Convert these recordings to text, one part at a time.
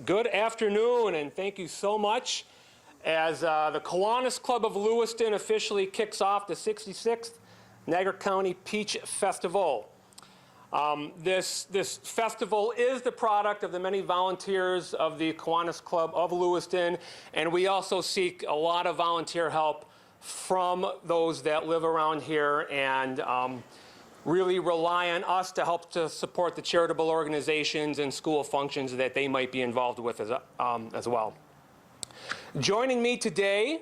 Good afternoon, and thank you so much. As the Kiwanis Club of Lewiston officially kicks off the 66th Niagara County Peach Festival. This festival is the product of the many volunteers of the Kiwanis Club of Lewiston, and we also seek a lot of volunteer help from those that live around here and really rely on us to help to support the charitable organizations and school functions that they might be involved with as well. Joining me today,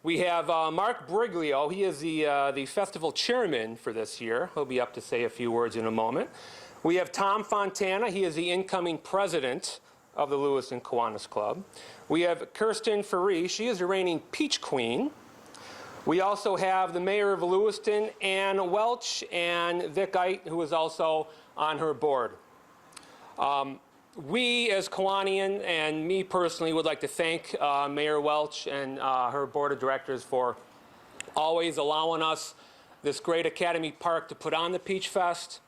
we have Mark Briglio. He is the festival chairman for this year. He'll be up to say a few words in a moment. We have Tom Fontana. He is the incoming president of the Lewiston Kiwanis Club. We have Kirsten Ferree. She is the reigning Peach Queen. We also have the mayor of Lewiston, Ann Welch, and Vic Ite, who is also on her board. We, as Kiwanian, and me personally, would like to thank Mayor Welch and her board of directors for always allowing us this great Academy Park to put on the Peach Fest.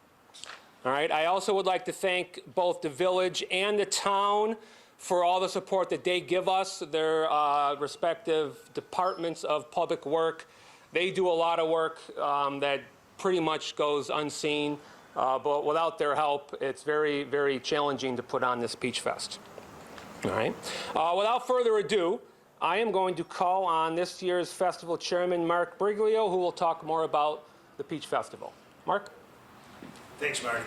All right. I also would like to thank both the village and the town for all the support that they give us, their respective departments of public work. They do a lot of work that pretty much goes unseen, but without their help, it's very, very challenging to put on this Peach Fest. All right. Without further ado, I am going to call on this year's festival chairman, Mark Briglio, who will talk more about the Peach Festival. Mark? Thanks, Marty.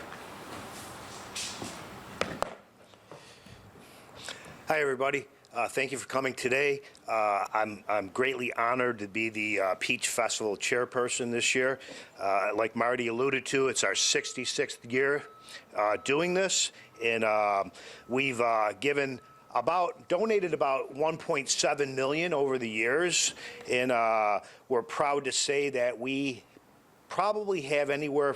Hi, everybody. Thank you for coming today. I'm greatly honored to be the Peach Festival chairperson this year. Like Marty alluded to, it's our 66th year doing this, and we've donated about $1.7 million over the years, and we're proud to say that we probably have anywhere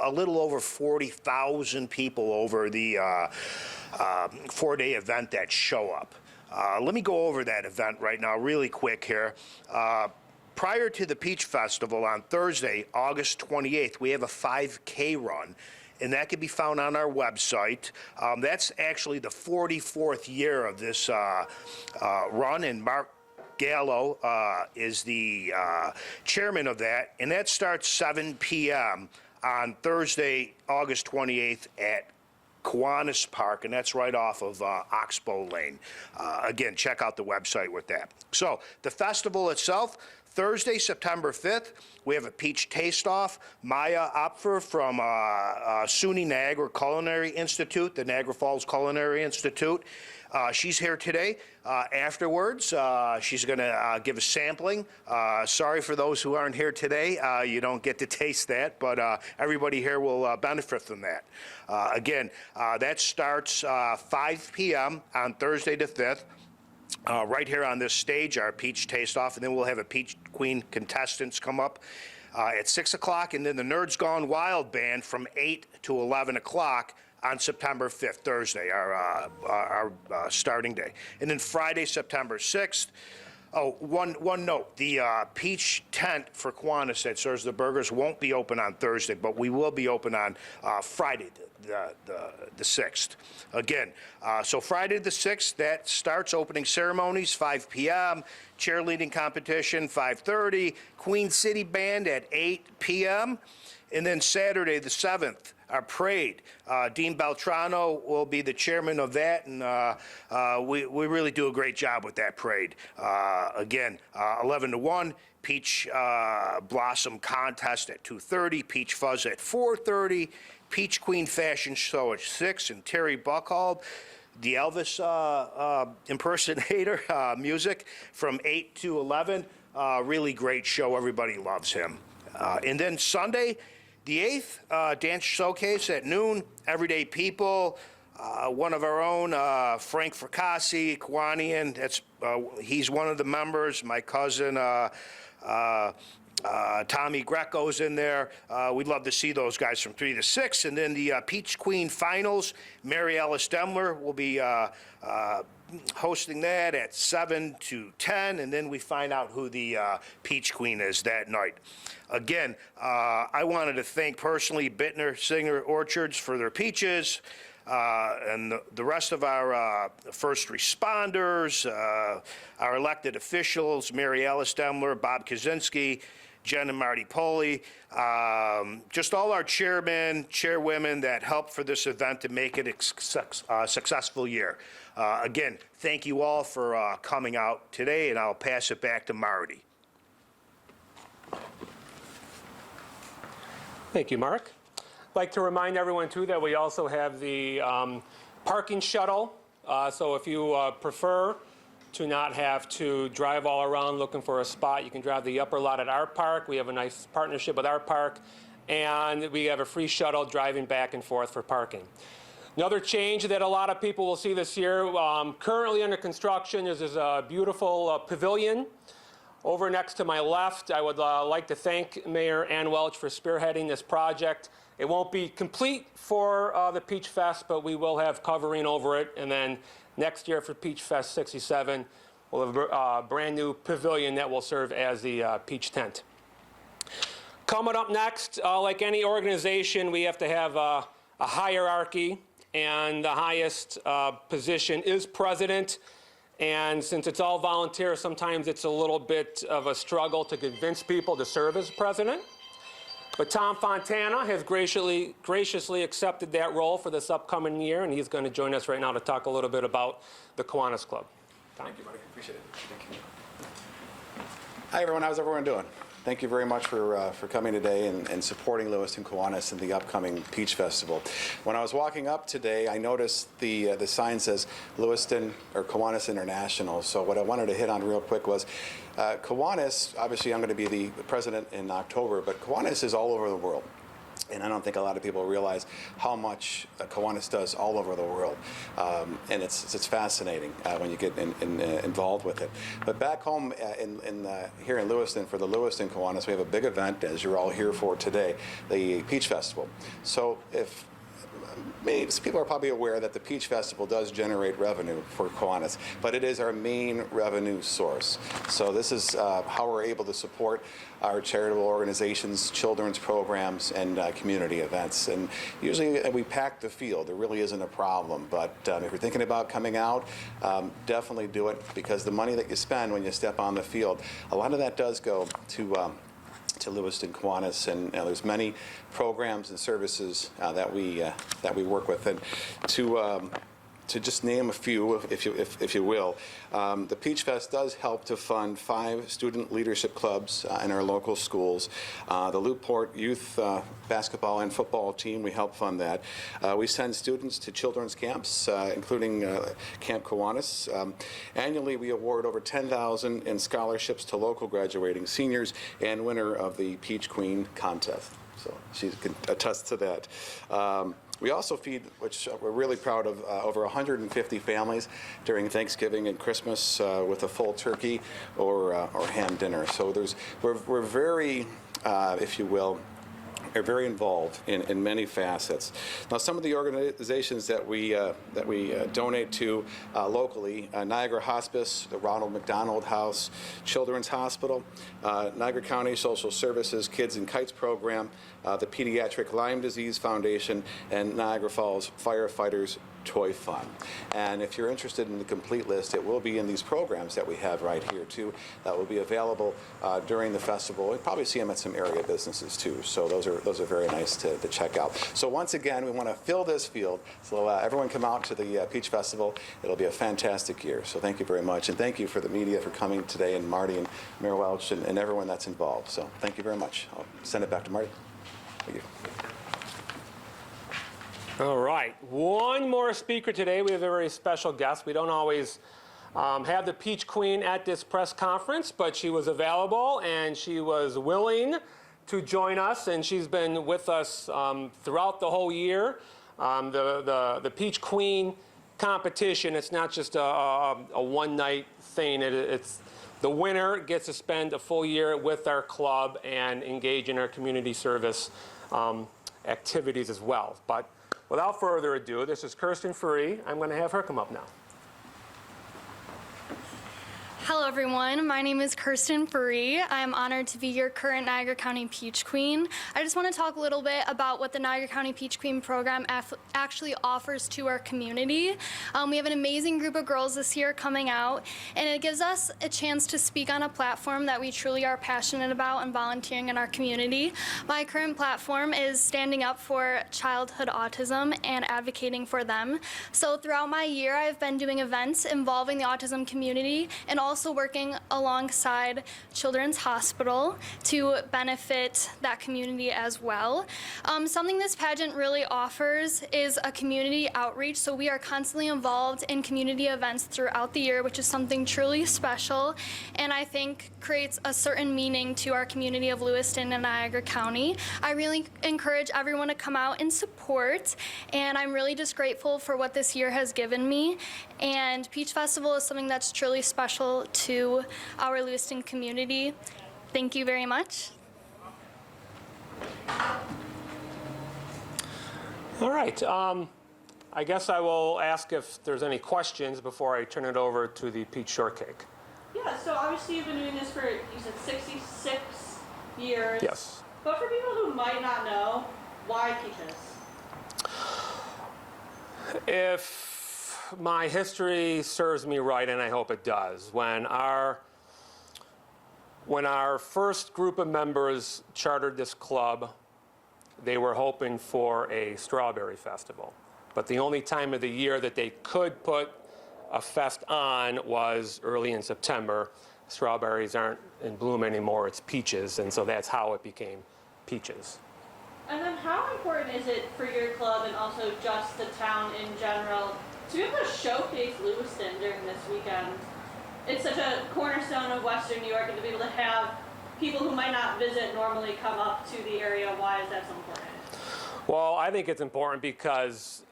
a little over 40,000 people over the 4-day event that show up. Let me go over that event right now really quick here. Prior to the Peach Festival on Thursday, August 28th, we have a 5K run, and that can be found on our website. That's actually the 44th year of this run, and Mark Gallo is the chairman of that, and that starts 7 p.m. on Thursday, August 28th at Kiwanis Park, and that's right off of Oxbow Lane. Again, check out the website with that. So the festival itself, Thursday, September 5th, we have a peach taste-off. Maya Opfer from SUNY Niagara Culinary Institute, the Niagara Falls Culinary Institute. She's here today. Afterwards, she's going to give a sampling. Sorry for those who aren't here today. You don't get to taste that, but everybody here will benefit from that. Again, that starts 5 p.m. on Thursday the 5th. Right here on this stage, our Peach Taste-Off, and then we'll have a Peach Queen contestants come up at 6 o'clock, and then the Nerds Gone Wild band from 8 to 11 o'clock on September 5th, Thursday, our starting day. And then Friday, September 6th, one note, the Peach tent for Kiwanis that serves the burgers won't be open on Thursday, but we will be open on Friday, the 6th. Again, so Friday the 6th, that starts opening ceremonies, 5 p.m., cheerleading competition, 5:30, Queen City Band at 8 p.m., and then Saturday the 7th, our parade. Dean Beltrano will be the chairman of that, and we really do a great job with that parade. Again, 11 to 1, Peach Blossom Contest at 2:30, Peach Fuzz at 4:30, Peach Queen Fashion Show at 6, and Terry Buckhold, the Elvis impersonator music from 8 to 11. Really great show. Everybody loves him. And then Sunday, the 8th, dance showcase at noon, Everyday People, one of our own, Frank Fracassi, Kiwanian, that's, he's one of the members, my cousin, Tommy Greco's in there. We'd love to see those guys from 3 to 6. And then the Peach Queen Finals, Mary Alice Demler will be hosting that at 7 to 10, and then we find out who the Peach Queen is that night. Again, I wanted to thank personally Bittner Singer Orchards for their peaches. and the rest of our first responders, our elected officials, Mary Alice Demler, Bob Kaczynski, Jen and Marty Pauly, just all our chairmen, chairwomen that helped for this event to make it a successful year. Again, thank you all for coming out today, and I'll pass it back to Marty. Thank you, Mark. I'd like to remind everyone, too, that we also have the parking shuttle. So if you prefer to not have to drive all around looking for a spot, you can drive the upper lot at our park. We have a nice partnership with our park, and we have a free shuttle driving back and forth for parking. Another change that a lot of people will see this year, currently under construction, is a beautiful pavilion. Over next to my left, I would like to thank Mayor Ann Welch for spearheading this project. It won't be complete for the Peach Fest, but we will have covering over it. And then next year for Peach Fest 67, we'll have a brand new pavilion that will serve as the peach tent. Coming up next, like any organization, we have to have a hierarchy, and the highest position is president. And since it's all volunteer, sometimes it's a little bit of a struggle to convince people to serve as president. But Tom Fontana has graciously accepted that role for this upcoming year, and he's going to join us right now to talk a little bit about the Kiwanis Club. Tom. Thank you, buddy. Appreciate it. Thank you. Hi, everyone. How's everyone doing? Thank you very much for coming today and supporting Lewiston Kiwanis in the upcoming Peach Festival. When I was walking up today, I noticed the sign says Lewiston or Kiwanis International. So what I wanted to hit on real quick was Kiwanis, obviously I'm going to be the president in October, but Kiwanis is all over the world. And I don't think a lot of people realize how much Kiwanis does all over the world. And it's fascinating when you get involved with it. But back home here in Lewiston, for the Lewiston Kiwanis, we have a big event, as you're all here for today, the Peach Festival. So people are probably aware that the Peach Festival does generate revenue for Kiwanis, but it is our main revenue source. So this is how we're able to support our charitable organizations, children's programs, and community events. And usually we pack the field. There really isn't a problem. But if you're thinking about coming out, definitely do it, because the money that you spend when you step on the field, a lot of that does go to Lewiston Kiwanis, and there's many programs and services that we work with. And to just name a few, if you will, the Peach Fest does help to fund 5 student leadership clubs in our local schools. The Newport Youth basketball and football team, we help fund that. We send students to children's camps, including Camp Kiwanis. Annually, we award over $10,000 in scholarships to local graduating seniors and winner of the Peach Queen contest. So she can attest to that. We also feed, which we're really proud of, over 150 families during Thanksgiving and Christmas with a full turkey or ham dinner. So we're very, if you will, are very involved in many facets. Now, some of the organizations that we donate to locally: Niagara Hospice, the Ronald McDonald House, Children's Hospital, Niagara County Social Services Kids and Kites Program, the Pediatric Lyme Disease Foundation, and Niagara Falls Firefighters Toy Fund. And if you're interested in the complete list, it will be in these programs that we have right here too, that will be available during the festival. You'll probably see them at some area businesses too. So those are very nice to check out. So once again, we want to fill this field. So everyone come out to the Peach Festival. It'll be a fantastic year. So thank you very much. And thank you for the media for coming today, and Marty and Mayor Welch and everyone that's involved. So thank you very much. I'll send it back to Marty. Thank you. All right, one more speaker today. We have a very special guest. We don't always have the Peach Queen at this press conference, but she was available and she was willing to join us, and she's been with us throughout the whole year. The Peach Queen competition, it's not just a one-night thing. It's the winner gets to spend a full year with our club and engage in our community service activities as well. But without further ado, this is Kirsten Ferree. I'm going to have her come up now. Hello everyone, my name is Kirsten Ferree. I'm honored to be your current Niagara County Peach Queen. I just want to talk a little bit about what the Niagara County Peach Queen program actually offers to our community. We have an amazing group of girls this year coming out, and it gives us a chance to speak on a platform that we truly are passionate about and volunteering in our community. My current platform is standing up for childhood autism and advocating for them. So throughout my year, I've been doing events involving the autism community and also working alongside Children's Hospital to benefit that community as well. Something this pageant really offers is a community outreach, so we are constantly involved in community events throughout the year, which is something truly special and I think creates a certain meaning to our community of Lewiston and Niagara County. I really encourage everyone to come out and support, and I'm really just grateful for what this year has given me. And Peach Festival is something that's truly special to our Lewiston community. Thank you very much. All right. I guess I will ask if there's any questions before I turn it over to the peach shortcake. Yeah, so obviously you've been doing this for, you said 66 years. Yes. But for people who might not know, why peaches? If my history serves me right, and I hope it does, when our first group of members chartered this club, they were hoping for a strawberry festival. But the only time of the year that they could put a fest on was early in September. Strawberries aren't in bloom anymore, it's peaches, and so that's how it became peaches. And then how important is it for your club and also just the town in general to be able to showcase Lewiston during this weekend? It's such a cornerstone of Western New York, and to be able to have people who might not visit normally come up to the area, why is that so important? Well, I think it's important because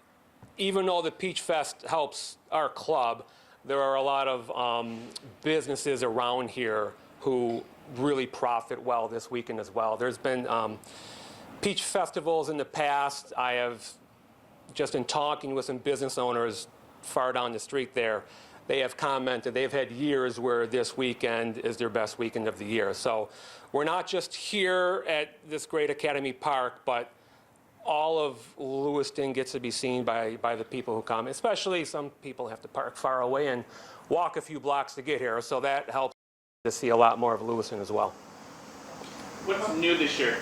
even though the Peach Fest helps our club, there are a lot of businesses around here who really profit well this weekend as well. There's been peach festivals in the past. I have, just in talking with some business owners far down the street there, they have commented they've had years where this weekend is their best weekend of the year. So we're not just here at this great Academy Park, but all of Lewiston gets to be seen by the people who come, especially some people have to park far away and walk a few blocks to get here, so that helps to see a lot more of Lewiston as well. What's new this year?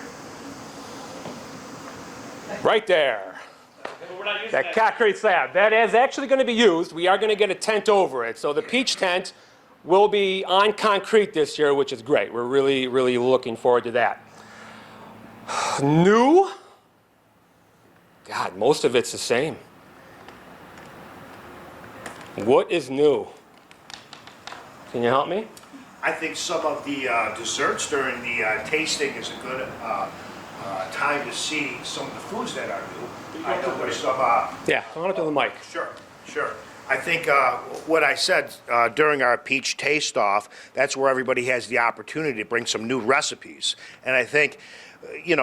Right there. But we're not using That concrete slab, that is actually going to be used. We are going to get a tent over it. So the peach tent will be on concrete this year, which is great. We're really, really looking forward to that. New? God, most of it's the same. What is new? Can you help me? I think some of the desserts during the tasting is a good time to see some of the foods that are new. I know there's some. Yeah, come on up to the mic. Sure. I think what I said during our peach taste-off, that's where everybody has the opportunity to bring some new recipes. And I think,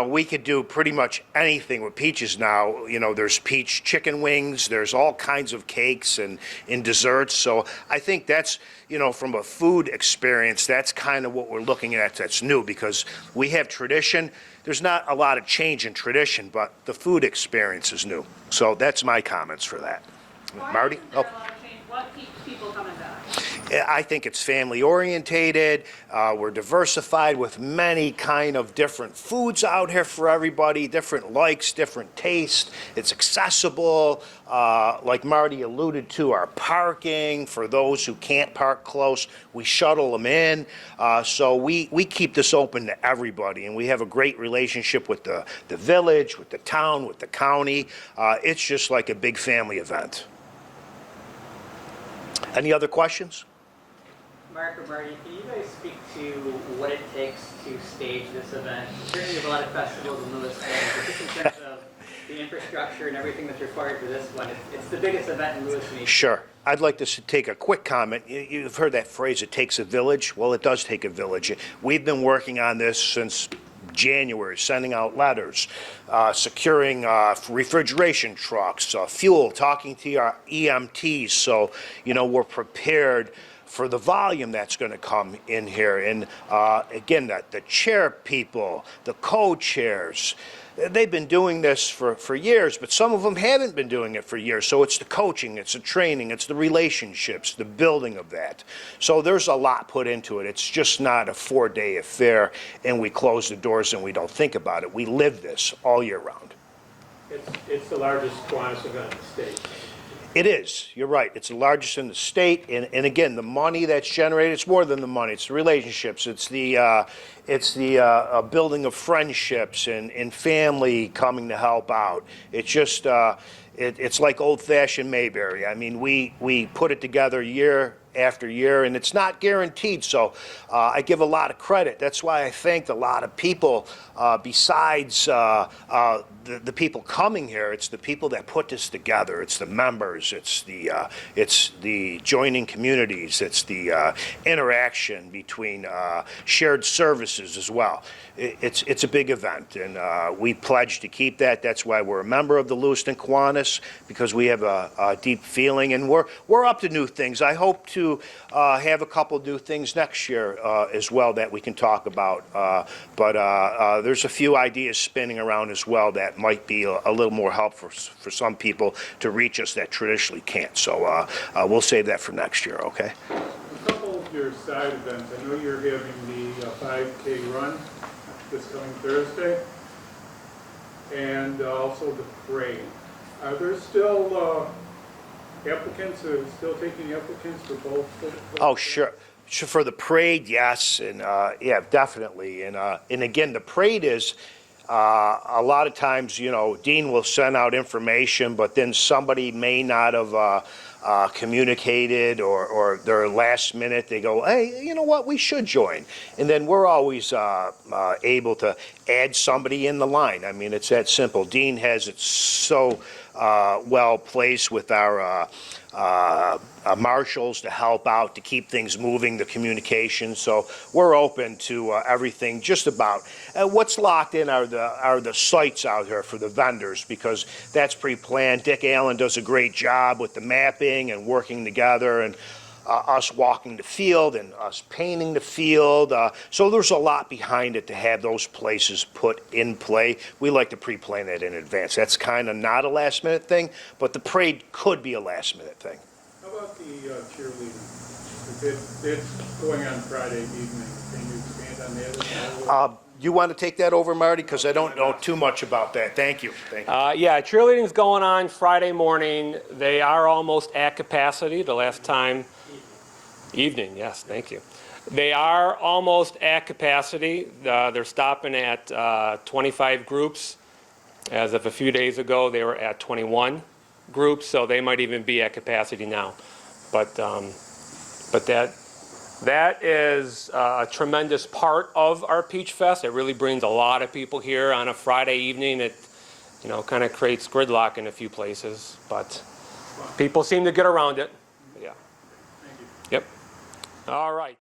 we could do pretty much anything with peaches now. There's peach chicken wings, there's all kinds of cakes and desserts. So I think that's, from a food experience, that's kind of what we're looking at that's new, because we have tradition. There's not a lot of change in tradition, but the food experience is new. So that's my comments for that. Marty? Why isn't there a lot of change? What keeps people coming back? I think it's family orientated. We're diversified with many kind of different foods out here for everybody, different likes, different tastes. It's accessible. Like Marty alluded to, our parking for those who can't park close, we shuttle them in. So we keep this open to everybody, and we have a great relationship with the village, with the town, with the county. It's just like a big family event. Any other questions? Mark or Marty, can you guys speak to what it takes to stage this event? Certainly, you have a lot of festivals in Lewiston, but just in terms of the infrastructure and everything that's required for this one, it's the biggest event in Lewiston. Sure. I'd like to take a quick comment. You've heard that phrase, it takes a village. Well, it does take a village. We've been working on this since January, sending out letters, securing refrigeration trucks, fuel, talking to our EMTs. So, we're prepared for the volume that's going to come in here. And again, the chair people, the co-chairs, they've been doing this for years, but some of them haven't been doing it for years. So it's the coaching, it's the training, it's the relationships, the building of that. So there's a lot put into it. It's just not a 4-day affair and we close the doors and we don't think about it. We live this all year round. It's the largest Kiwanis event in the state. It is. You're right. It's the largest in the state, and again, the money that's generated, it's more than the money. It's the relationships. It's the building of friendships and family coming to help out. It's just it's like old-fashioned Mayberry. I mean, we put it together year after year, and it's not guaranteed. So I give a lot of credit. That's why I thanked a lot of people. Besides the people coming here, it's the people that put this together. It's the members. It's the joining communities. It's the interaction between shared services as well. It's a big event, and we pledge to keep that. That's why we're a member of the Lewiston Kiwanis, because we have a deep feeling, and we're up to new things. I hope to have a couple new things next year as well that we can talk about. But there's a few ideas spinning around as well that might be a little more helpful for some people to reach us that traditionally can't. So we'll save that for next year, okay? A couple of your side events. I know you're having the 5K run this coming Thursday, and also the parade. Are there still applicants? Are still taking applicants for both? Oh, sure. For the parade, yes, and yeah, definitely. And again, the parade is a lot of times, you know, Dean will send out information, but then somebody may not have communicated, or they're last minute. They go, hey, you know what? We should join. And then we're always able to add somebody in the line. I mean, it's that simple. Dean has it so well placed with our marshals to help out, to keep things moving, the communication. So we're open to everything, just about. What's locked in are the sites out here for the vendors, because that's pre-planned. Dick Allen does a great job with the mapping and working together, and us walking the field and us painting the field. So there's a lot behind it to have those places put in play. We like to pre-plan that in advance. That's kind of not a last-minute thing, but the parade could be a last-minute thing. How about the cheerleading? It's going on Friday evening. Can you expand on that? You want to take that over, Marty? Because I don't know too much about that. Thank you. Thank you. Yeah, cheerleading's going on Friday morning. They are almost at capacity. The last time, evening, yes, thank you. They are almost at capacity. They're stopping at 25 groups. As of a few days ago, they were at 21 groups, so they might even be at capacity now. But that is a tremendous part of our Peach Fest. It really brings a lot of people here on a Friday evening. It, you know, kind of creates gridlock in a few places, but people seem to get around it. Yeah. Yep. All right.